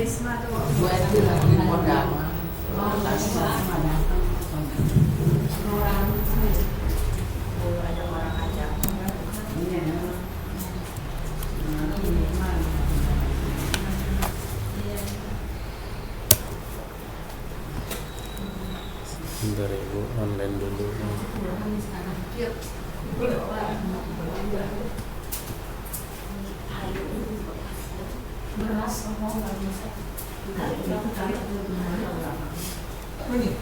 Risma tuh Gua itu lagi kondangan. ada orang ajak. Bentar ibu, online dulu. Beras, nggak bisa. Ini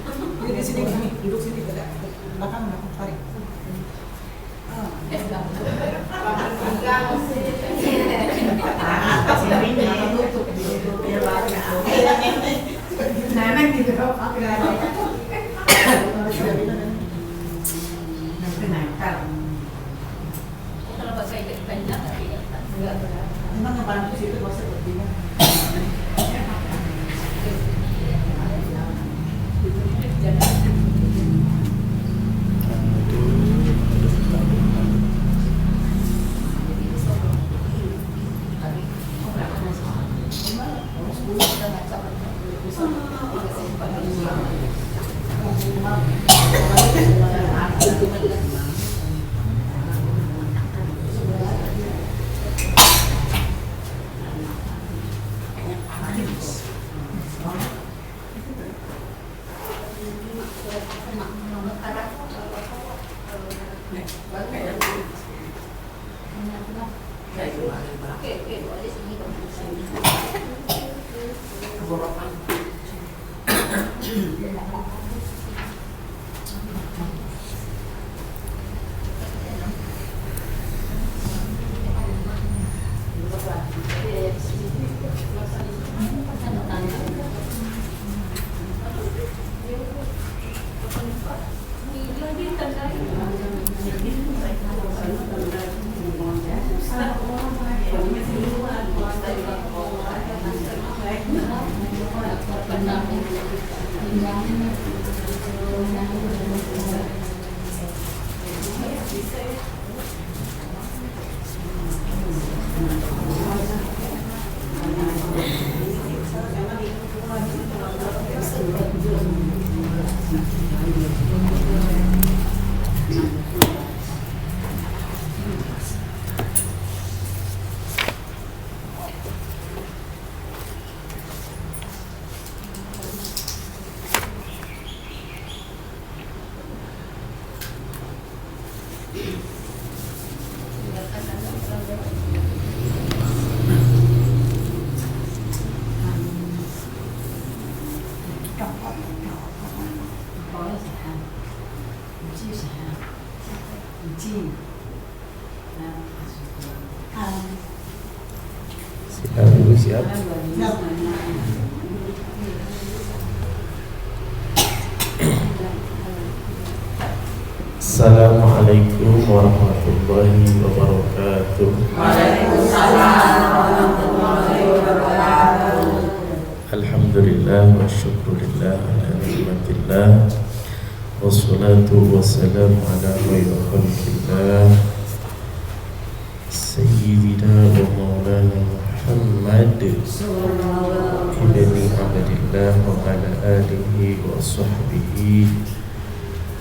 sini, duduk sini, belakang tarik. Nenek gitu dong, aku ada. Kalau bahasa Inggris banyak enggak berat. Emang yang paling khusus itu bahasa sepertinya. Siap ibu, siap. Assalamualaikum warahmatullahi wabarakatuh. Waalaikumsalam warahmatullahi wabarakatuh. Alhamdulillah wa syukurillah ala nikmatillah. Wassalatu wassalamu ala khairi khalqillah Sayyidina wa maulana Muhammad ibni Abdillah wa ala alihi wa sahbihi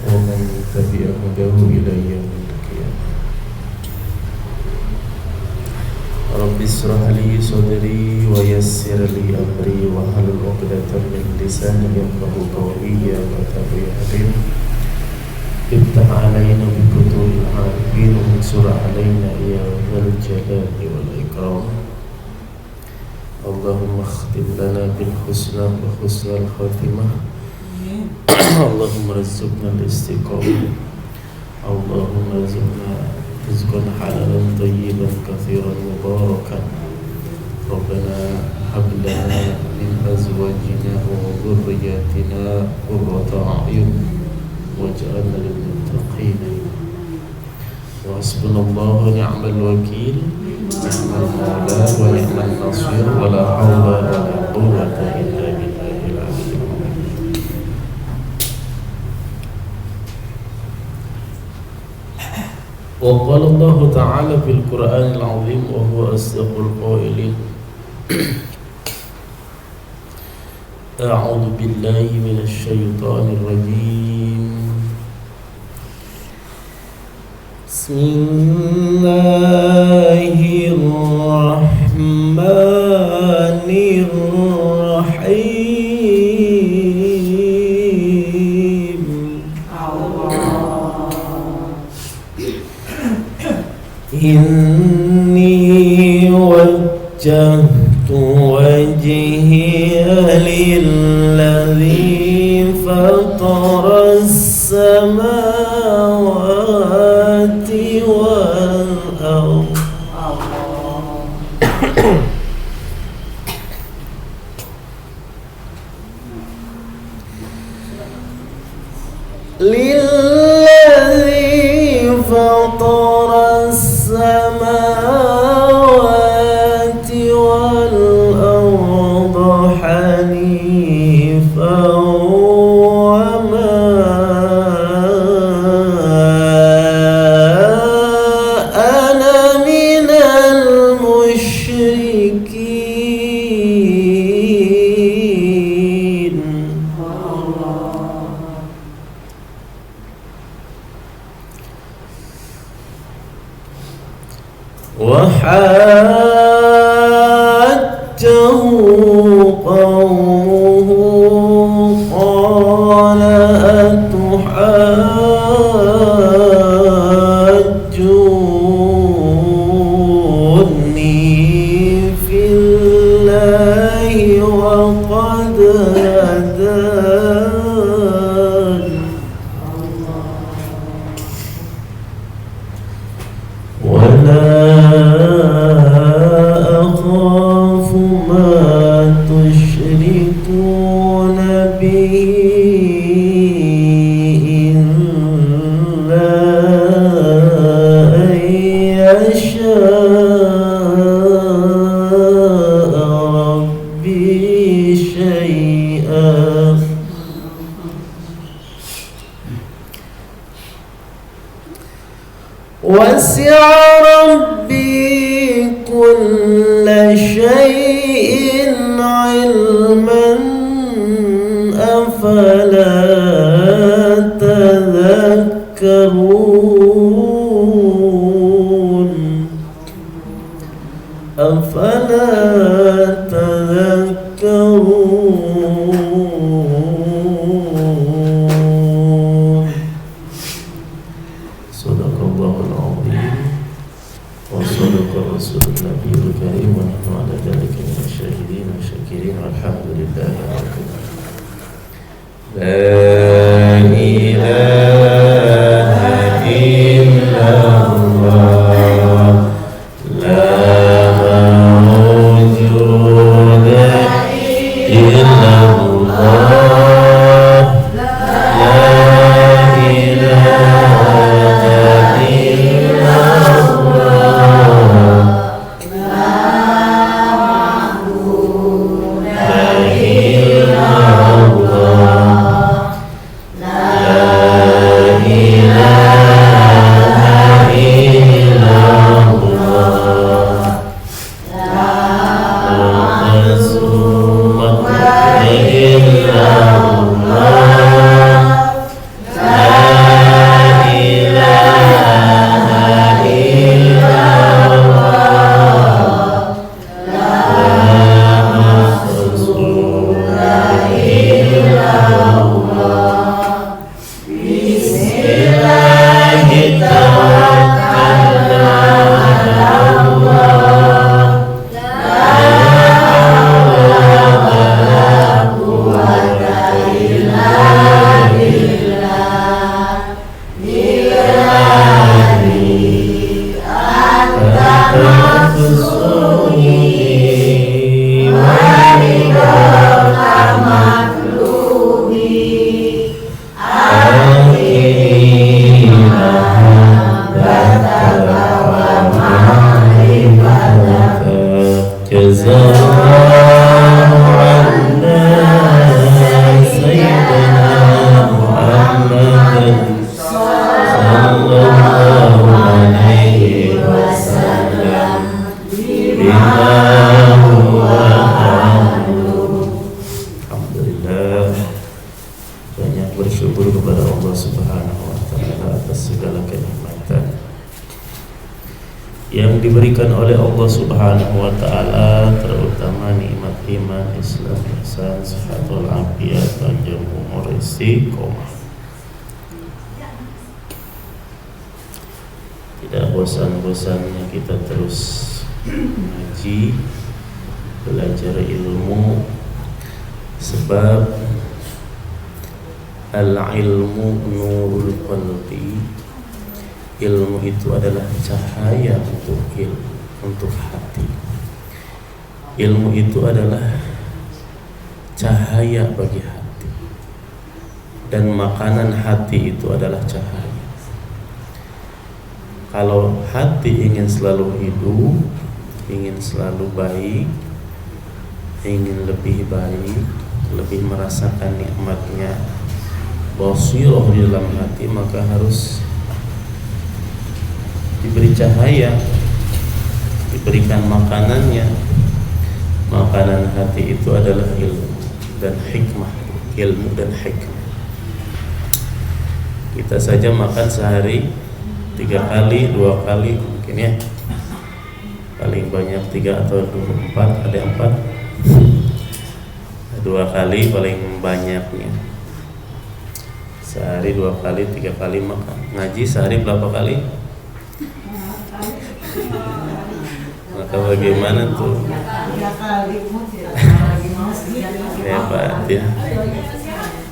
wa man tabi'ahu ila yaumil qiyamah. Rabbi israh li sadri wa yassir li amri wa hlul 'uqdatam min lisani yafqahu qawli ya rabbi halim. Iftah alaina bi kutubil arifin wa mansur alaina ya dzal jalali wal ikram. Allahumma khtim lana bil husna wa husnal khatimah. Allahumma rizqna al istiqamah. Allahumma rizqna rizqan halalan tayyiban katsiran mubarakan. Rabbana hab lana min azwajina wa dhurriyyatina qurrata a'yun waj'alna lil muttaqina wa hasbunallahu wa ni'mal wakeel ni'mal mawla wa ni'mal nasir wa la hawla wa la quwwata illa billahil aliyyil azim. Wa qala Allah ta'ala fil Qur'anil 'azim wa huwa asdaqul qailin أعوذ بالله من الشيطان الرجيم. بسم الله الرحمن الرحيم. إني وجهت وجهي للذي فطر السماوات والأرض للذي فطر السماوات والأرض حنيفا وما أنا من المشركين. وحاجه قومه قال أتحاجوني في الله وقد هدان ولا أخاف ما تشركون به إلا أن يشاء ربي شيئا وسع ربي كل شيء علما أفلا تذكرون أفلا تذكرون. صدق الله العظيم وصدق رسول النبي الكريم ونحن على ذلك من الشاهدين والشاكرين والحمد لله رب العالمين. لا إله إلا الله لا موجود إلا الله لا إله إلا الله لا إله إله diberikan oleh Allah Subhanahu wa taala, terutama nikmat iman, Islam, ihsan, sehatul afiat, panjang umur, istiqomah. Tidak bosan-bosannya kita terus ngaji, belajar ilmu, sebab al-ilmu nurul qalbi. Ilmu itu adalah cahaya untuk hati. Ilmu itu adalah cahaya bagi hati, dan makanan hati itu adalah cahaya. Kalau hati ingin selalu hidup, ingin selalu baik, ingin lebih baik, lebih merasakan nikmatnya basirah di dalam hati, maka harus diberi cahaya, diberikan makanannya. Makanan hati itu adalah ilmu dan hikmah. Ilmu dan hikmah. Kita saja makan sehari 3 kali, 2 kali mungkin ya, paling banyak 3 atau 4, ada 4, 2 kali paling banyaknya. Sehari 2 kali, 3 kali makan. Ngaji sehari berapa kali? Maka bagaimana tuh? 3 kali Hebat ya.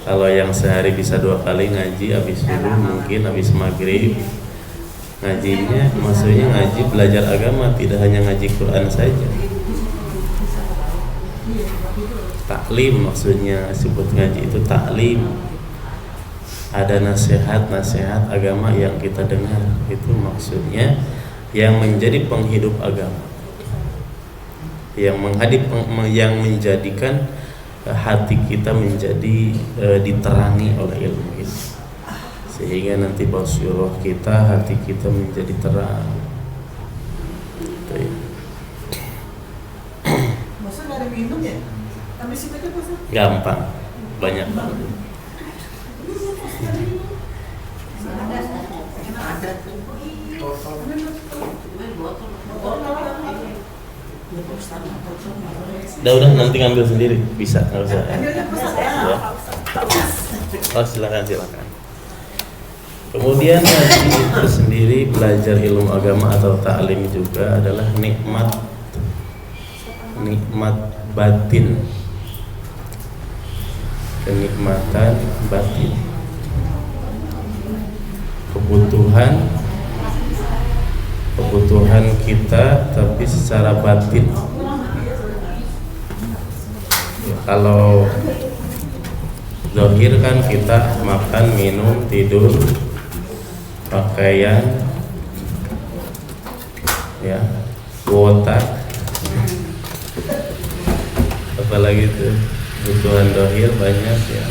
Kalau yang sehari bisa 2 kali ngaji, habis dulu mungkin habis maghrib. Ngajinya maksudnya ngaji belajar agama, tidak hanya ngaji Quran saja. Taklim maksudnya, sebut ngaji itu taklim. Ada nasihat-nasihat agama yang kita dengar, itu maksudnya yang menjadi penghidup agama, yang menjadikan hati kita menjadi diterangi oleh ilmu itu, sehingga nanti basirah kita, hati kita menjadi terang. Itu ya. Masa nggak ada minum ya? Kami sih aja masa. Gampang, banyak banget. Ada tuh. Udah nanti ngambil sendiri, bisa, nggak usah. Ambilnya pusat ya. Ya. Oh silakan. Kemudian ngaji itu sendiri, belajar ilmu agama atau ta'lim juga adalah nikmat batin, kenikmatan batin, kebutuhan kita tapi secara batin. Kalau zahir kan kita makan, minum, tidur, pakaian, ya, kuota, apalagi itu kebutuhan zahir banyak ya.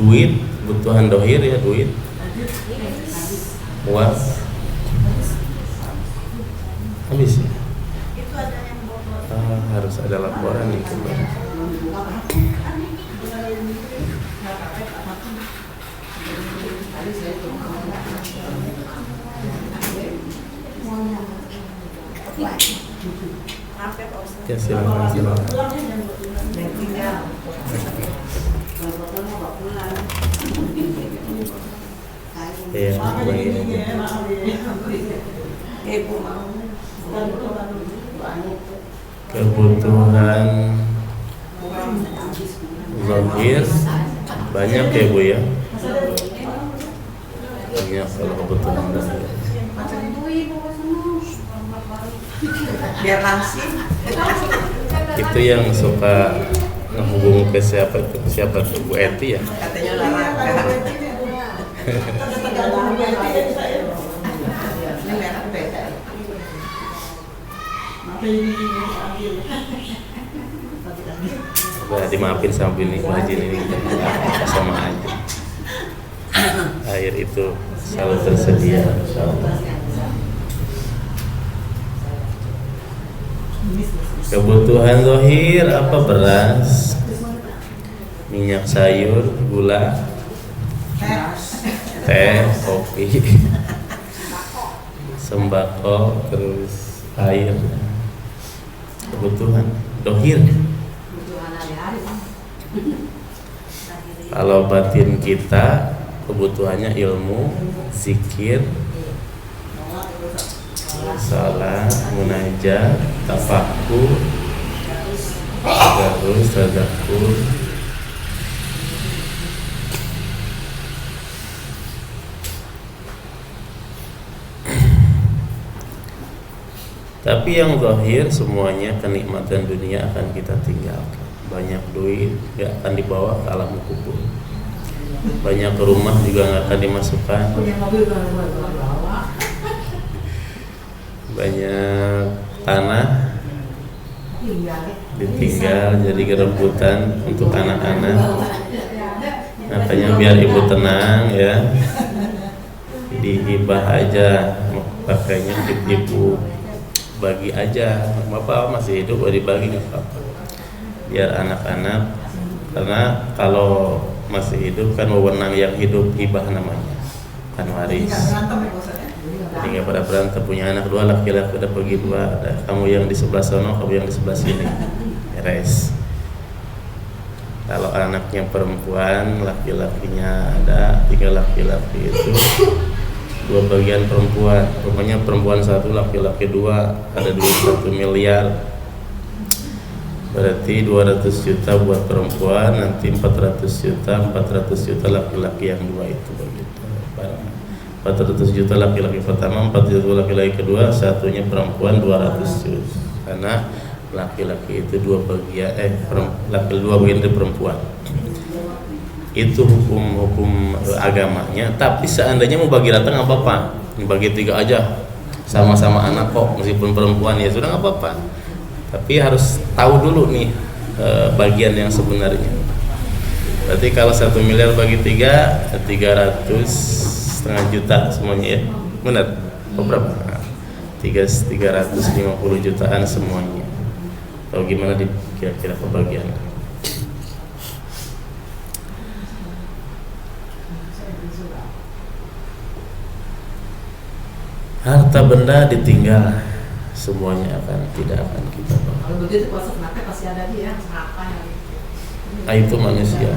Duit, kebutuhan zahir ya, duit, uang, habis ya. Harus ada laporan nih kembali. Ya silakan. Ya, kebutuhan zahir banyak ya Bu ya, banyak kalau kebutuhan zahir. Biar langsing. Itu yang suka ngehubung ke siapa tuh, Bu Eti ya. Katanya larang. Ini merah beda. Udah dimaafin sambil nih Bu Haji ini, sama aja. Air itu selalu tersedia, insyaallah. Kebutuhan zahir apa? Beras, minyak sayur, gula, teh, kopi. sembako, terus air, kebutuhan dohir. Kebutuhan hari-hari. Kalau batin kita kebutuhannya ilmu, zikir, salat, munajat, tafakkur, tadarus, tadakkur. Tapi yang zahir semuanya kenikmatan dunia akan kita tinggalkan. Banyak duit gak akan dibawa ke alam kubur. Banyak rumah juga gak akan dimasukkan. Punya mobil kalau bawa. Banyak tanah Iya. ditinggal jadi rebutan untuk anak-anak. Makanya biar ibu tenang ya, dihibah aja, pakainya ibu bagi aja. Bapak masih hidup, dibagi nggak apa-apa. Biar anak-anak, karena kalau masih hidup kan wewenang yang hidup, hibah namanya, kan waris. Nggak berantem ya Pak Ustaz ya? Jadi nggak pada berantem, punya anak dua, laki-laki udah pergi dua, ada kamu yang di sebelah sono, kamu yang di sebelah sini, beres. Kalau anaknya perempuan, laki-lakinya ada, 3 laki-laki itu 2 bagian perempuan. Pokoknya perempuan 1, laki-laki 2, ada duit 1 miliar. Berarti 200 juta buat perempuan, nanti 400 juta laki-laki yang 2 itu begitu. 400 juta laki-laki pertama, 400 juta laki-laki kedua, satunya perempuan 200 juta. Karena laki-laki itu 2 bagian, laki 2 bagian dari perempuan. Itu hukum agamanya. Tapi seandainya mau bagi rata nggak apa-apa, bagi 3 aja, sama-sama anak kok, meskipun perempuan ya sudah nggak apa-apa. Tapi harus tahu dulu nih bagian yang sebenarnya. Berarti kalau 1 miliar bagi 3, 300,5 juta semuanya ya, benar? Berapa? 350 jutaan semuanya. Tahu gimana di kira-kira pembagian? Harta benda ditinggal, semuanya tidak akan kita bawa. Kalau begitu puasa kenapa pasti ada dia apa yang Itu manusia.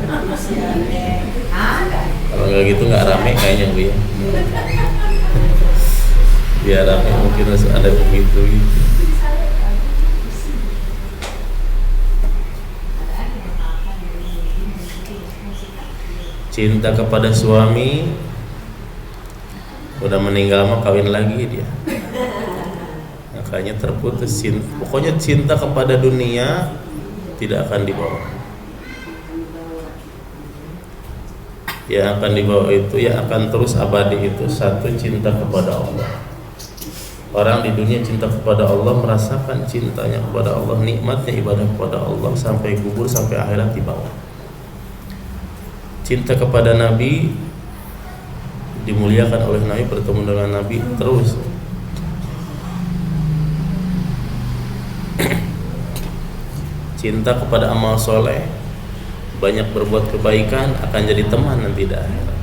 ada. Kalau nggak gitu nggak rame kayaknya Bu ya. Biar rame mungkin harus ada begitu gitu. Cinta kepada suami, udah meninggal mah kawin lagi dia. Makanya terputus cinta. Pokoknya cinta kepada dunia tidak akan dibawa. Yang akan dibawa itu, yang akan terus abadi itu, 1 cinta kepada Allah. Orang di dunia cinta kepada Allah, merasakan cintanya kepada Allah, nikmatnya ibadah kepada Allah sampai kubur, sampai akhirat dibawa. Cinta kepada Nabi, dimuliakan oleh Nabi, bertemu dengan Nabi terus. Cinta kepada amal soleh, banyak berbuat kebaikan, akan jadi teman nanti di akhirat.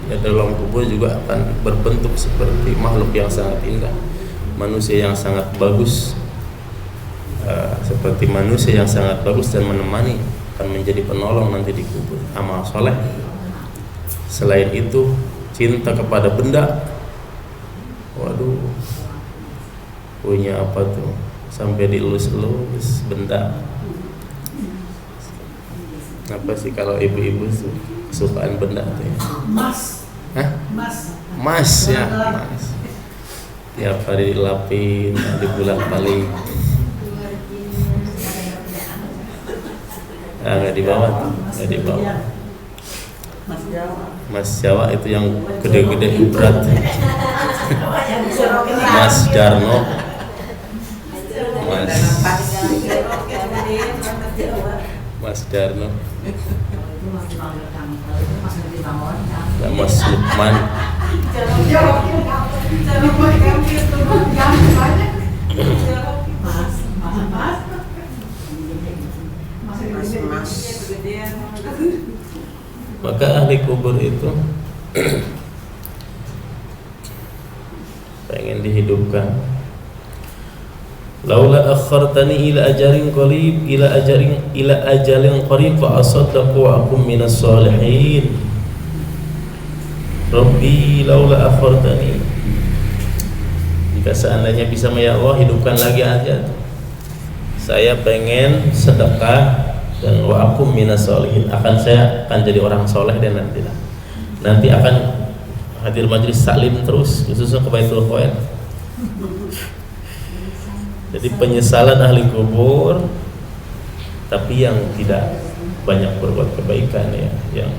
Ya, dalam kubur juga akan berbentuk seperti makhluk yang sangat indah, manusia yang sangat bagus, seperti manusia yang sangat bagus dan menemani, akan menjadi penolong nanti di kubur. Amal soleh. Selain itu, cinta kepada benda. Waduh, punya apa tuh? Sampai dielus-elus benda. Apa sih kalau ibu-ibu kesukaan benda tuh ya? Emas. Hah? Emas. Emas ya, emas. Tiap hari dilapin, dibolak-balik. Nggak dibawa tuh, nggak dibawa. Mas Jawa. Mas Jawa itu yang gede-gede berat. Mas Darno, Mas Darno, Mas Lukman, maka ahli kubur itu pengen ingin dihidupkan. Laula akhartani ila ajalin qarib ila ajalin qarib fa asaddaqu wa akum minas solihin. Rabbi laula akhartani, jika seandainya bisa ya Allah hidupkan lagi aja, saya pengen sedekah dan wa akum minas solihin, saya akan jadi orang soleh dan nanti akan hadir majelis taklim terus, khususnya ke Baitul Khair. Jadi penyesalan ahli kubur tapi yang tidak banyak berbuat kebaikan ya, yang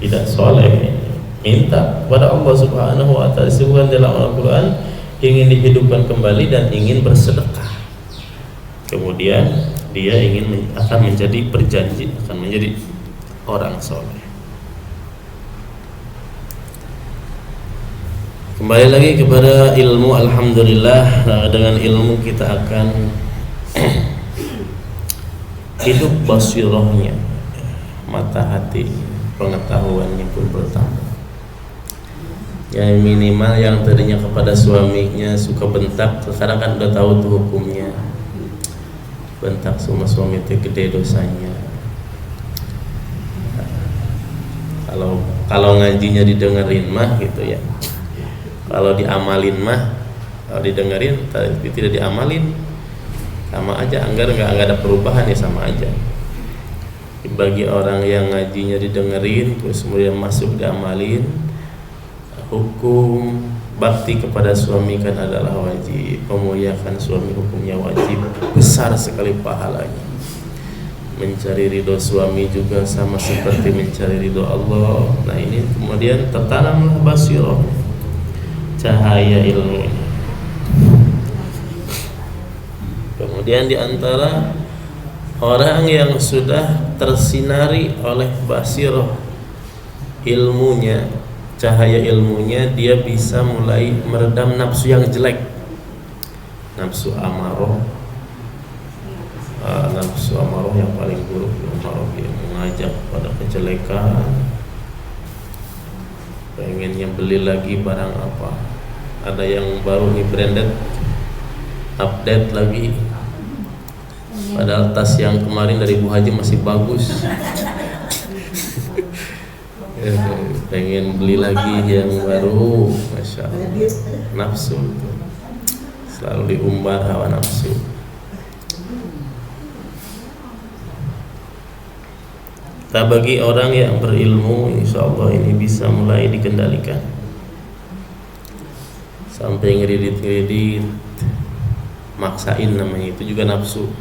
tidak soleh, minta kepada Allah Subhanahu wa taala disebutkan dalam Al-Qur'an ingin dihidupkan kembali dan ingin bersedekah. Kemudian dia akan menjadi berjanji akan menjadi orang soleh. Kembali lagi kepada ilmu, alhamdulillah. Nah, dengan ilmu kita akan hidup basirahnya, mata hati pengetahuannya pun bertambah. Yang minimal yang tadinya kepada suaminya suka bentak, sekarang kan udah tahu tuh hukumnya. Bentak sama suami itu gede dosanya. Kalau ngajinya didengerin mah gitu ya. Kalau diamalin mah, kalau didengerin tapi tidak diamalin sama aja, nggak ada perubahan ya, sama aja. Bagi orang yang ngajinya didengerin terus kemudian masuk diamalin, hukum bakti kepada suami kan adalah wajib, memuliakan suami hukumnya wajib, besar sekali pahalanya. Mencari ridho suami juga sama seperti mencari ridho Allah. Nah ini kemudian tertanamlah basirah, cahaya ilmu. Kemudian diantara orang yang sudah tersinari oleh basirah ilmunya, cahaya ilmunya, dia bisa mulai meredam nafsu yang jelek, nafsu amarah, nafsu amarah yang paling buruk, amarah yang mengajak pada kejelekan, pengennya beli lagi barang apa, ada yang baru nih branded, update lagi, padahal tas yang kemarin dari Bu Haji masih bagus. Pengen beli lagi yang baru, masya Allah. Nafsu itu selalu diumbar hawa nafsu. Nah, bagi orang yang berilmu, insya Allah ini bisa mulai dikendalikan. Sampai ngeridit-ngeridit, maksain namanya, itu juga nafsu.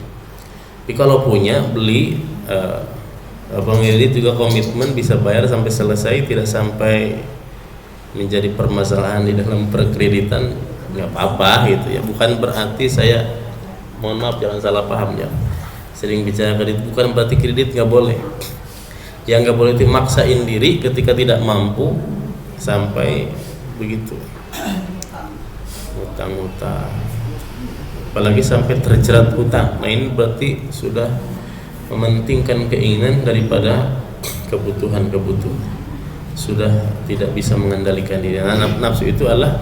Tapi kalau punya, beli, pengirit juga komitmen bisa bayar sampai selesai, tidak sampai menjadi permasalahan di dalam perkreditan, nggak apa-apa gitu ya. Bukan berarti saya, mohon maaf jangan salah paham ya, sering bicara kredit, bukan berarti kredit nggak boleh. Yang nggak boleh itu maksain diri ketika tidak mampu sampai begitu, utang-utang, apalagi sampai terjerat hutang. Nah ini berarti sudah mementingkan keinginan daripada kebutuhan-kebutuhan, sudah tidak bisa mengendalikan diri. Nah, nafsu itu adalah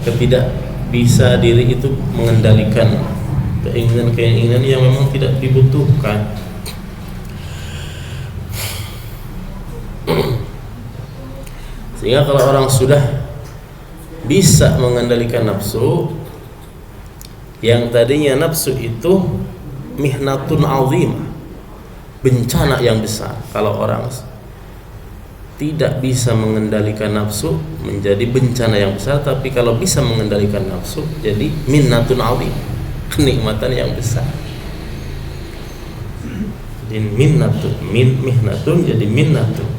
ketidak bisa diri itu mengendalikan keinginan-keinginan yang memang tidak dibutuhkan. Sehingga kalau orang sudah bisa mengendalikan nafsu, yang tadinya nafsu itu mihnatun azimah, bencana yang besar. Kalau orang tidak bisa mengendalikan nafsu, menjadi bencana yang besar. Tapi kalau bisa mengendalikan nafsu, jadi minnatun azim, kenikmatan yang besar. Jadi mihnatun jadi minnatun.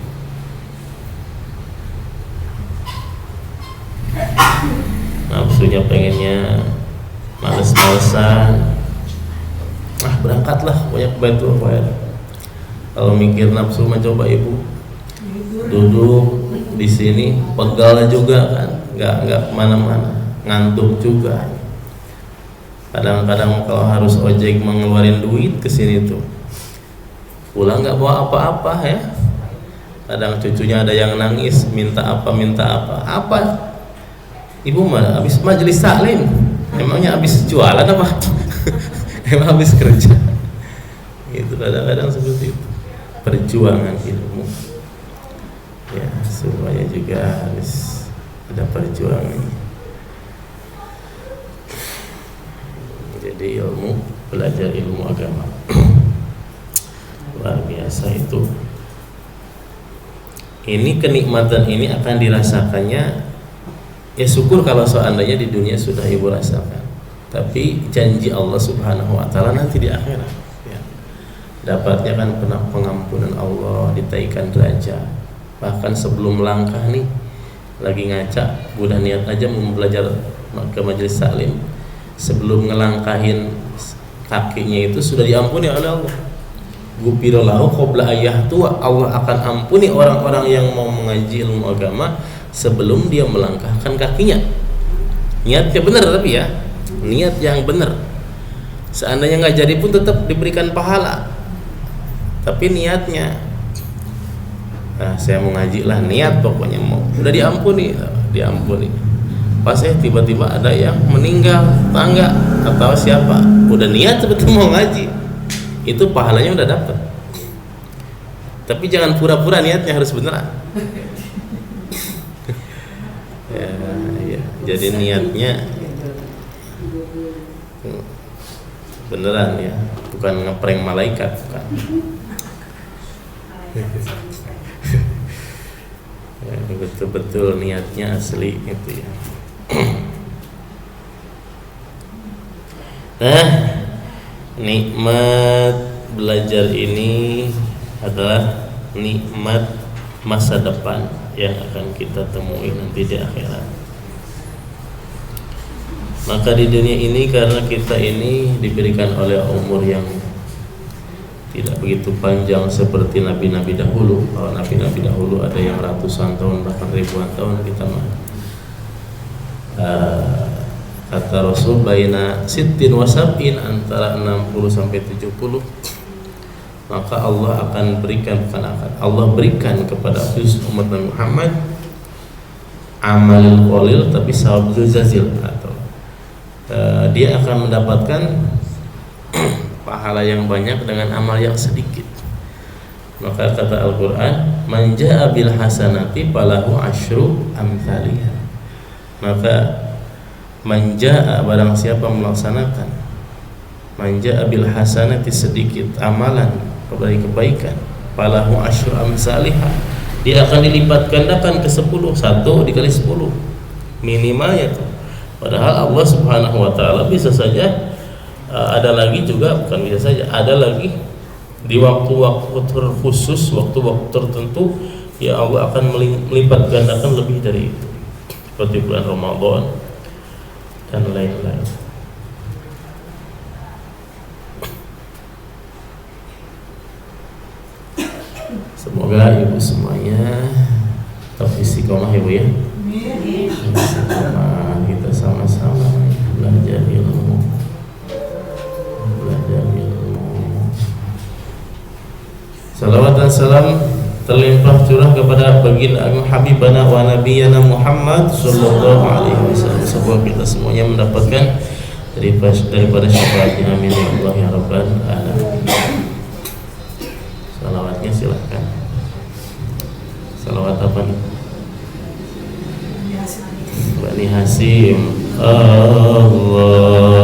Nafsunya pengennya males-malesan, berangkatlah banyak Baitul Khair. Kalau mikir nafsu mah coba ibu duduk di sini, pegal juga kan, nggak kemana-mana, ngantuk juga. Kadang-kadang kalau harus ojek mengeluarin duit ke sini tuh, pulang nggak bawa apa-apa ya. Kadang cucunya ada yang nangis, minta apa, Ibu mah habis majelis taklim, emangnya habis jualan apa? Emang habis kerja? Itu kadang-kadang seperti itu. Perjuangan ilmu, ya semuanya juga harus ada perjuangannya. Jadi belajar ilmu agama luar biasa itu. Ini kenikmatan ini akan dirasakannya, ya syukur kalau seandainya di dunia sudah ibu rasakan. Tapi janji Allah Subhanahu wa taala nanti di akhirat, ya. Dapatnya kan pengampunan Allah, ditaikan derajat. Bahkan sebelum langkah nih lagi ngaca, udah niat aja mau belajar ke majelis taklim, sebelum ngelangkahin kakinya itu sudah diampuni oleh Allah. Gufirallahu qabla ayyahtua, Allah akan ampuni orang-orang yang mau mengaji ilmu agama sebelum dia melangkahkan kakinya. Niatnya benar tapi ya, niat yang benar. Seandainya nggak jadi pun tetap diberikan pahala. Tapi niatnya, nah, saya mau ngaji lah, niat pokoknya mau, udah diampuni. Pas tiba-tiba ada yang meninggal, tangga atau siapa, udah niat betul mau ngaji, itu pahalanya udah dapat. Tapi jangan pura-pura niatnya, harus beneran. Ya, jadi niatnya beneran ya, bukan ngeprank malaikat, bukan. Ya, betul-betul niatnya asli gitu ya. Nah, nikmat belajar ini adalah nikmat masa depan yang akan kita temui nanti di akhirat. Maka di dunia ini karena kita ini diberikan oleh umur yang tidak begitu panjang seperti nabi-nabi dahulu. Kalau nabi-nabi dahulu ada yang ratusan tahun bahkan ribuan tahun, kita mah kata Rasul baina sittin wa sab'in, antara 60 sampai 70. Maka Allah akan berikan, Allah berikan kepada umat Nabi Muhammad amalul qalil tapi sawabul jazil, atau dia akan mendapatkan pahala yang banyak dengan amal yang sedikit. Maka kata Al-Quran, man ja'a bil hasanati falahu asyru amthaliha. Maka man ja'a, barang siapa melaksanakan, man ja'a bil hasanati, sedikit amalan kebaikan, falahu asyru amthaliha, dia akan dilipat gandakan ke 10, 1 dikali 10 minimalnya tuh. Padahal Allah Subhanahu wa taala bisa saja ada lagi juga, bukan bisa saja, ada lagi di waktu-waktu terkhusus, waktu-waktu tertentu, ya Allah akan melipat gandakan lebih dari itu, seperti bulan Ramadan dan lain-lain. Semoga ibu semuanya tetap istiqomah ibu ya. Istiqomah, kita sama-sama belajar ilmu. Salawat dan salam terlimpah curah kepada baginda Habibana wa Nabiyana Muhammad sallallahu alaihi wasallam. Semoga kita semuanya mendapatkan daripada syafaatnya, amin ya Allah ya rabbal alamin. Salawatnya silahkan. Salawat apa nih? Bani Hasim. Allah